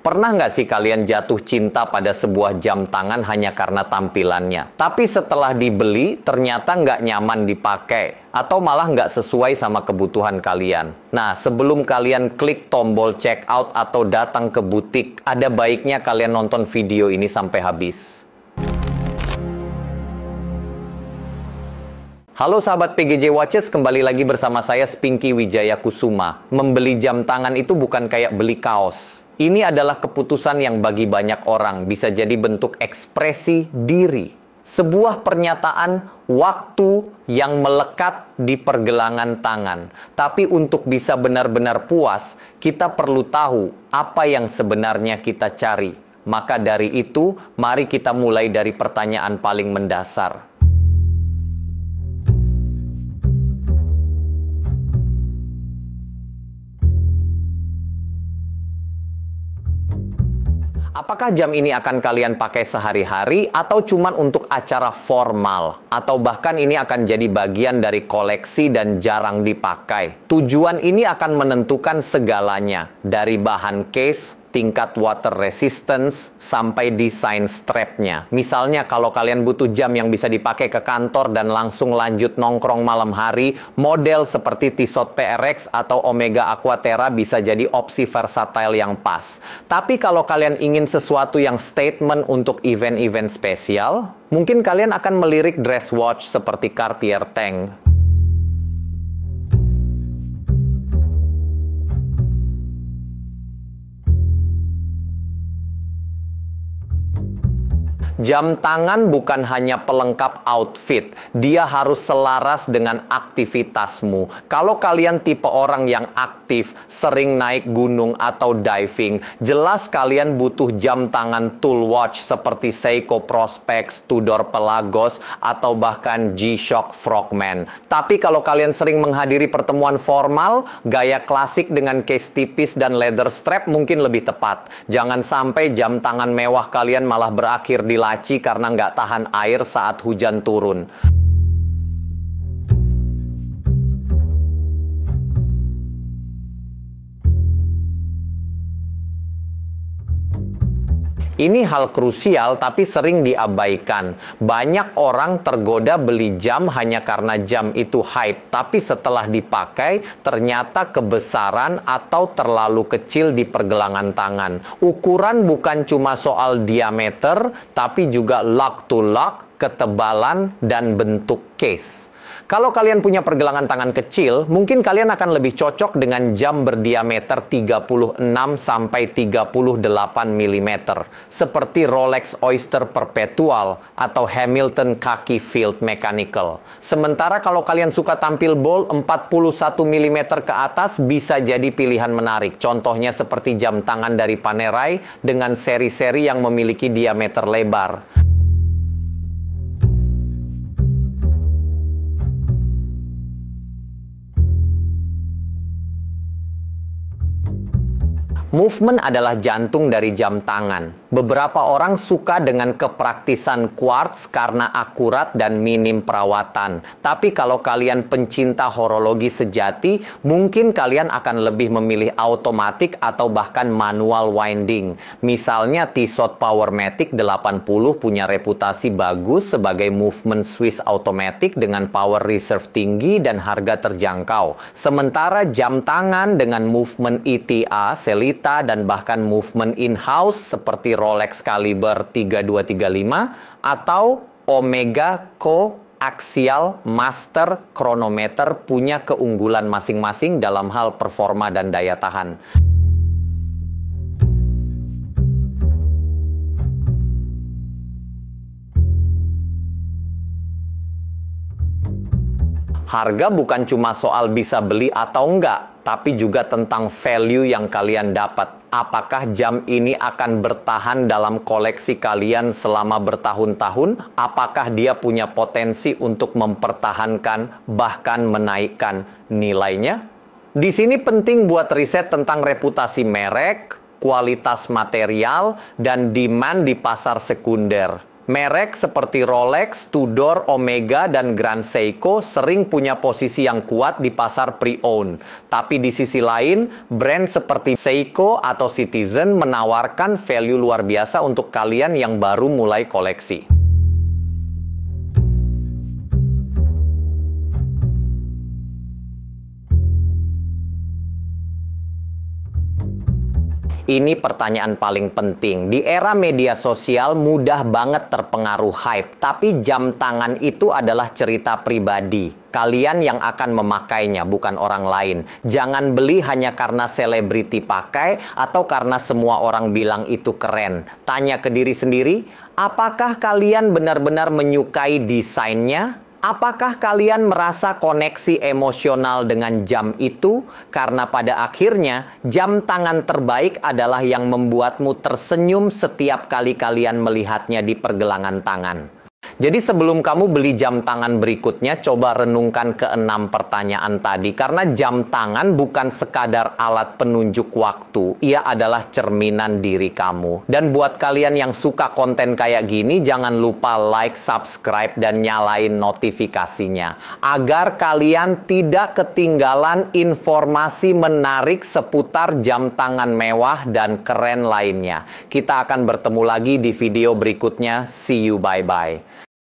Pernah nggak sih kalian jatuh cinta pada sebuah jam tangan hanya karena tampilannya? Tapi setelah dibeli, ternyata nggak nyaman dipakai, atau malah nggak sesuai sama kebutuhan kalian. Nah, sebelum kalian klik tombol check out atau datang ke butik, ada baiknya kalian nonton video ini sampai habis. Halo sahabat PGJ Watches, kembali lagi bersama saya Pinky Wijaya Kusuma. Membeli jam tangan itu bukan kayak beli kaos. Ini adalah keputusan yang bagi banyak orang bisa jadi bentuk ekspresi diri. Sebuah pernyataan waktu yang melekat di pergelangan tangan. Tapi untuk bisa benar-benar puas, kita perlu tahu apa yang sebenarnya kita cari. Maka dari itu, mari kita mulai dari pertanyaan paling mendasar. Apakah jam ini akan kalian pakai sehari-hari atau cuma untuk acara formal? Atau bahkan ini akan jadi bagian dari koleksi dan jarang dipakai? Tujuan ini akan menentukan segalanya, dari bahan case, tingkat water resistance, sampai desain strapnya. Misalnya kalau kalian butuh jam yang bisa dipakai ke kantor dan langsung lanjut nongkrong malam hari, model seperti Tissot PRX atau Omega Aquaterra bisa jadi opsi versatile yang pas. Tapi kalau kalian ingin sesuatu yang statement untuk event-event spesial, mungkin kalian akan melirik dress watch seperti Cartier Tank. Jam tangan bukan hanya pelengkap outfit, dia harus selaras dengan aktivitasmu. Kalau kalian tipe orang yang aktif, sering naik gunung atau diving, jelas kalian butuh jam tangan tool watch seperti Seiko Prospex, Tudor Pelagos, atau bahkan G-Shock Frogman. Tapi kalau kalian sering menghadiri pertemuan formal, gaya klasik dengan case tipis dan leather strap mungkin lebih tepat. Jangan sampai jam tangan mewah kalian malah berakhir di laci karena nggak tahan air saat hujan turun. Ini hal krusial tapi sering diabaikan. Banyak orang tergoda beli jam hanya karena jam itu hype, tapi setelah dipakai ternyata kebesaran atau terlalu kecil di pergelangan tangan. Ukuran bukan cuma soal diameter, tapi juga lock to lock, ketebalan, dan bentuk case. Kalau kalian punya pergelangan tangan kecil, mungkin kalian akan lebih cocok dengan jam berdiameter 36 sampai 38 mm, seperti Rolex Oyster Perpetual atau Hamilton Khaki Field Mechanical. Sementara kalau kalian suka tampil bold, 41 mm ke atas bisa jadi pilihan menarik. Contohnya seperti jam tangan dari Panerai dengan seri-seri yang memiliki diameter lebar. Movement adalah jantung dari jam tangan. Beberapa orang suka dengan kepraktisan quartz karena akurat dan minim perawatan. Tapi kalau kalian pencinta horologi sejati, mungkin kalian akan lebih memilih automatic atau bahkan manual winding. Misalnya Tissot Powermatic 80 punya reputasi bagus sebagai movement Swiss automatic dengan power reserve tinggi dan harga terjangkau. Sementara jam tangan dengan movement ETA, Selita, dan bahkan movement in-house seperti Rolex Caliber 3235 atau Omega Coaxial Master Chronometer punya keunggulan masing-masing dalam hal performa dan daya tahan. Harga bukan cuma soal bisa beli atau enggak, tapi juga tentang value yang kalian dapat. Apakah jam ini akan bertahan dalam koleksi kalian selama bertahun-tahun? Apakah dia punya potensi untuk mempertahankan, bahkan menaikkan nilainya? Di sini penting buat riset tentang reputasi merek, kualitas material, dan demand di pasar sekunder. Merek seperti Rolex, Tudor, Omega, dan Grand Seiko sering punya posisi yang kuat di pasar pre-owned. Tapi di sisi lain, brand seperti Seiko atau Citizen menawarkan value luar biasa untuk kalian yang baru mulai koleksi. Ini pertanyaan paling penting. Di era media sosial mudah banget terpengaruh hype, tapi jam tangan itu adalah cerita pribadi. Kalian yang akan memakainya, bukan orang lain. Jangan beli hanya karena selebriti pakai atau karena semua orang bilang itu keren. Tanya ke diri sendiri, apakah kalian benar-benar menyukai desainnya? Apakah kalian merasa koneksi emosional dengan jam itu? Karena pada akhirnya, jam tangan terbaik adalah yang membuatmu tersenyum setiap kali kalian melihatnya di pergelangan tangan. Jadi sebelum kamu beli jam tangan berikutnya, coba renungkan ke-6 pertanyaan tadi. Karena jam tangan bukan sekadar alat penunjuk waktu, ia adalah cerminan diri kamu. Dan buat kalian yang suka konten kayak gini, jangan lupa like, subscribe, dan nyalain notifikasinya. Agar kalian tidak ketinggalan informasi menarik seputar jam tangan mewah dan keren lainnya. Kita akan bertemu lagi di video berikutnya. See you, bye-bye.